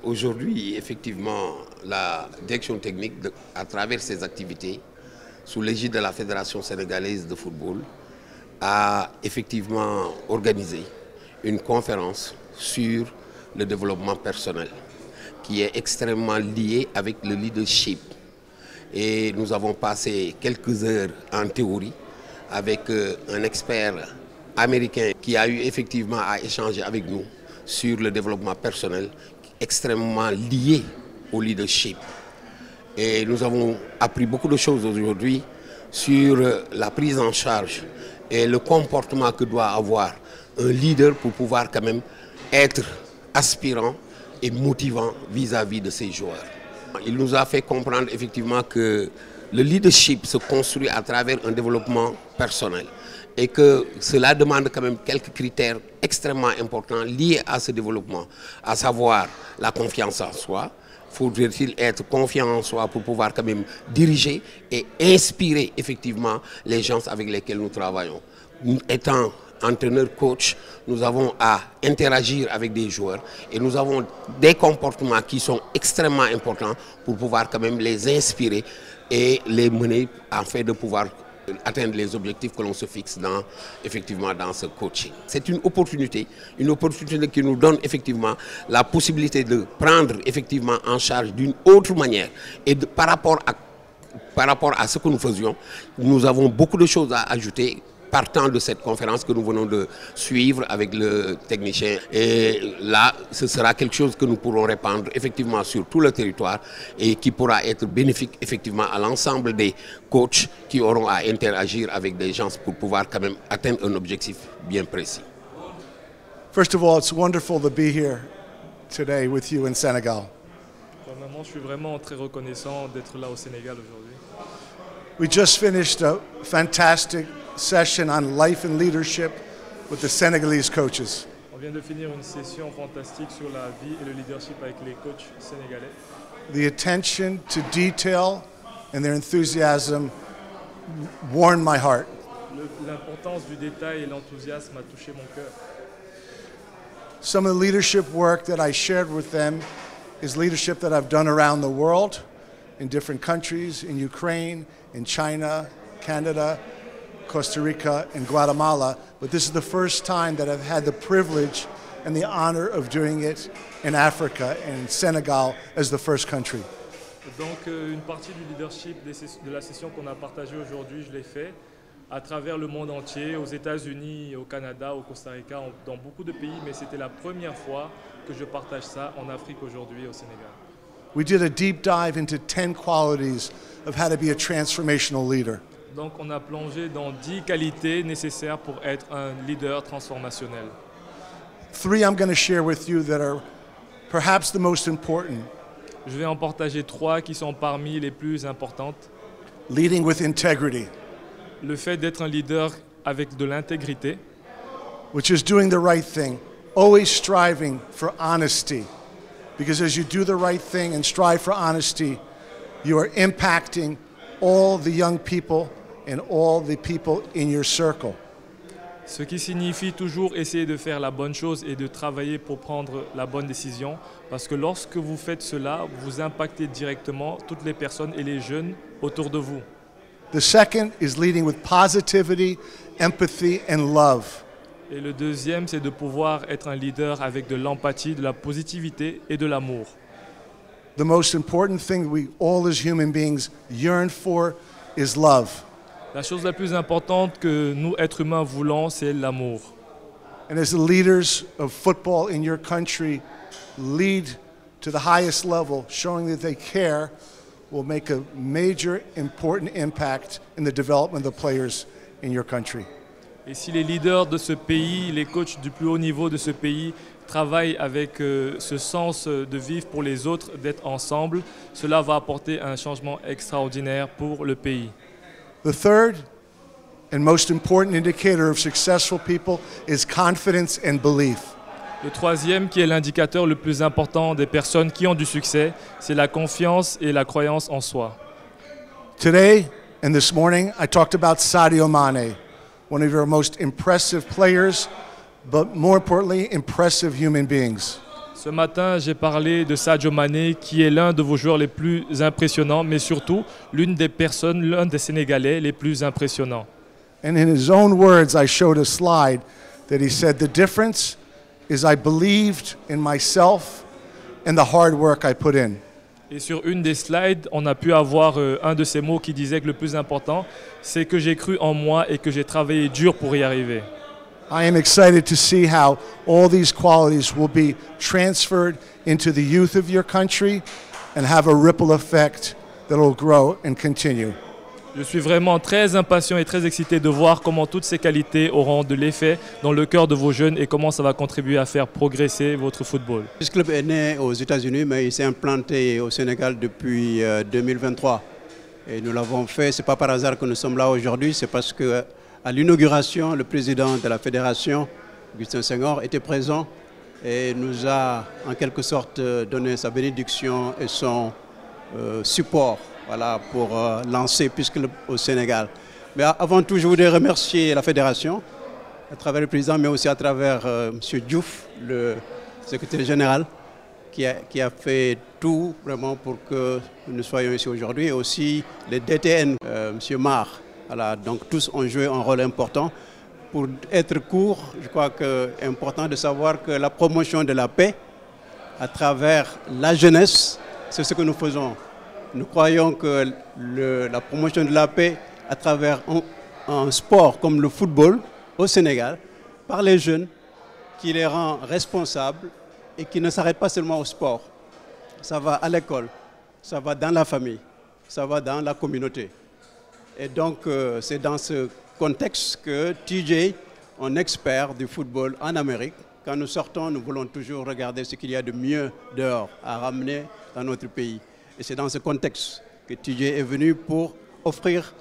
Aujourd'hui, effectivement, la direction technique, à travers ses activités, sous l'égide de la Fédération sénégalaise de football, a effectivement organisé une conférence sur le développement personnel, qui est extrêmement lié avec le leadership. Et nous avons passé quelques heures en théorie avec un expert américain qui a eu effectivement à échanger avec nous sur le développement personnel extrêmement lié au leadership. Et nous avons appris beaucoup de choses aujourd'hui sur la prise en charge et le comportement que doit avoir un leader pour pouvoir quand même être aspirant et motivant vis-à-vis de ses joueurs. Il nous a fait comprendre effectivement que le leadership se construit à travers un développement personnel et que cela demande quand même quelques critères extrêmement importants liés à ce développement, à savoir la confiance en soi. Faudrait-il être confiant en soi pour pouvoir quand même diriger et inspirer effectivement les gens avec lesquels nous travaillons. Nous, étant entraîneur, coach, nous avons à interagir avec des joueurs et nous avons des comportements qui sont extrêmement importants pour pouvoir quand même les inspirer et les mener afin de pouvoir atteindre les objectifs que l'on se fixe effectivement dans ce coaching. C'est une opportunité qui nous donne effectivement la possibilité de prendre effectivement en charge d'une autre manière. Et par rapport à ce que nous faisions, nous avons beaucoup de choses à ajouter partant de cette conférence que nous venons de suivre avec le technicien. Et là, ce sera quelque chose que nous pourrons répandre effectivement sur tout le territoire et qui pourra être bénéfique effectivement à l'ensemble des coachs qui auront à interagir avec des gens pour pouvoir quand même atteindre un objectif bien précis. First of all, it's wonderful to be here today with you in Senegal. Premièrement, je suis vraiment très reconnaissant d'être là au Sénégal aujourd'hui. We just finished a fantastic session on life and leadership with the Senegalese coaches. On vient de finir une session fantastique sur la vie et le leadership avec les coachs sénégalais. The attention to detail and their enthusiasm warmed my heart. L'importance du détail et l'enthousiasme a touché mon cœur. Some of the leadership work that I shared with them is leadership that I've done around the world, in different countries, in Ukraine, in China, Canada, Costa Rica, and Guatemala. But this is the first time that I've had the privilege and the honor of doing it in Africa and Senegal as the first country. Donc une partie du leadership de la session qu'on a partagée aujourd'hui, je l'ai fait à travers le monde entier, aux États-Unis, au Canada, au Costa Rica, dans beaucoup de pays, mais c'était la première fois que je partage ça en Afrique aujourd'hui, au Sénégal. We did a deep dive into 10 qualities of how to be a transformational leader. Donc on a plongé dans 10 qualités nécessaires pour être un leader transformationnel. 3 I'm going to share with you that are perhaps the most important. Je vais en partager 3 qui sont parmi les plus importantes. Leading with integrity. Le fait d'être un leader avec de l'intégrité. Which is doing the right thing, always striving for honesty. Because as you do the right thing and strive for honesty, you are impacting all the young people and all the people in your circle. Ce qui signifie toujours essayer de faire la bonne chose et de travailler pour prendre la bonne décision. Parce que lorsque vous faites cela, vous impactez directement toutes les personnes et les jeunes autour de vous. The second is leading with positivity, empathy, and love. Et le deuxième, c'est de pouvoir être un leader avec de l'empathie, de la positivité et de l'amour. The most important thing we all as human beings yearn for is love. La chose la plus importante que nous, êtres humains, voulons, c'est l'amour. And as the leaders of football in your country lead to the highest level, showing that they care, will make a major, important impact in the development of the players in your country. Et si les leaders de ce pays, les coachs du plus haut niveau de ce pays travaillent avec ce sens de vivre pour les autres, d'être ensemble, cela va apporter un changement extraordinaire pour le pays. The third and most important indicator of successful people is confidence and belief. Le troisième, qui est l'indicateur le plus important des personnes qui ont du succès, c'est la confiance et la croyance en soi. Today and this morning, I talked about Sadio Mane, one of your most impressive players, but more importantly, impressive human beings. Ce matin, j'ai parlé de Sadio Mané, qui est l'un de vos joueurs les plus impressionnants, mais surtout l'un des Sénégalais les plus impressionnants. And in his own words, I showed a slide that he said, the difference is I believed in myself and the hard work I put in. Et sur une des slides, on a pu avoir un de ces mots qui disait que le plus important, c'est que j'ai cru en moi et que j'ai travaillé dur pour y arriver. I am excited to see how all these qualities will be transferred into the youth of your country and have a ripple effect that will grow and continue. Je suis vraiment très impatient et très excité de voir comment toutes ces qualités auront de l'effet dans le cœur de vos jeunes et comment ça va contribuer à faire progresser votre football. Ce club est né aux États-Unis, mais il s'est implanté au Sénégal depuis 2023. Et nous l'avons fait, ce n'est pas par hasard que nous sommes là aujourd'hui, c'est parce qu'à l'inauguration, le président de la fédération, Augustin Senghor, était présent et nous a en quelque sorte donné sa bénédiction et son support. Voilà, pour lancer puisque au Sénégal. Mais avant tout, je voudrais remercier la fédération, à travers le président, mais aussi à travers M. Diouf, le secrétaire général, qui a fait tout vraiment pour que nous soyons ici aujourd'hui. Et aussi les DTN, M. Mar. Voilà, donc tous ont joué un rôle important. Pour être court, je crois que c'est important de savoir que la promotion de la paix à travers la jeunesse, c'est ce que nous faisons. Nous croyons que la promotion de la paix à travers un sport comme le football au Sénégal, par les jeunes, qui les rend responsables et qui ne s'arrêtent pas seulement au sport. Ça va à l'école, ça va dans la famille, ça va dans la communauté. Et donc c'est dans ce contexte que TJ, un expert du football en Amérique, quand nous sortons, nous voulons toujours regarder ce qu'il y a de mieux dehors à ramener dans notre pays. Et c'est dans ce contexte que TJ est venu pour offrir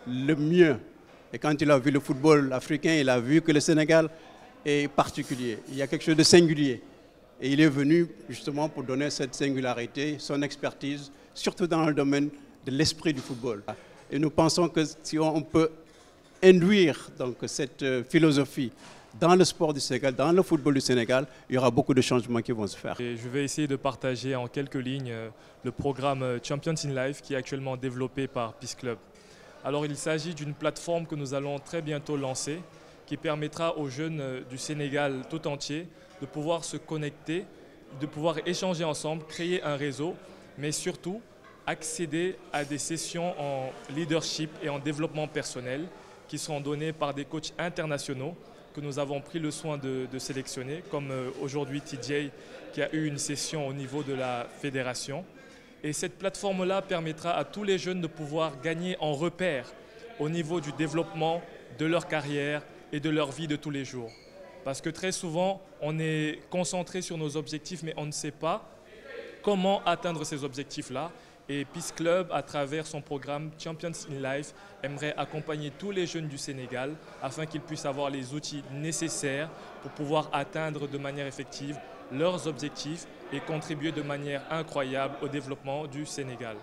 le mieux. Et quand il a vu le football africain, il a vu que le Sénégal est particulier. Il y a quelque chose de singulier. Et il est venu justement pour donner cette singularité, son expertise, surtout dans le domaine de l'esprit du football. Et nous pensons que si on peut induire donc, cette philosophie dans le sport du Sénégal, dans le football du Sénégal, il y aura beaucoup de changements qui vont se faire. Et je vais essayer de partager en quelques lignes le programme Champions in Life qui est actuellement développé par Peace Club. Alors il s'agit d'une plateforme que nous allons très bientôt lancer qui permettra aux jeunes du Sénégal tout entier de pouvoir se connecter, de pouvoir échanger ensemble, créer un réseau, mais surtout accéder à des sessions en leadership et en développement personnel qui seront données par des coachs internationaux que nous avons pris le soin de sélectionner, comme aujourd'hui TJ qui a eu une session au niveau de la fédération. Et cette plateforme-là permettra à tous les jeunes de pouvoir gagner en repères au niveau du développement de leur carrière et de leur vie de tous les jours. Parce que très souvent, on est concentré sur nos objectifs, mais on ne sait pas comment atteindre ces objectifs-là. Et Peace Club, à travers son programme Champions in Life, aimerait accompagner tous les jeunes du Sénégal afin qu'ils puissent avoir les outils nécessaires pour pouvoir atteindre de manière effective leurs objectifs et contribuer de manière incroyable au développement du Sénégal.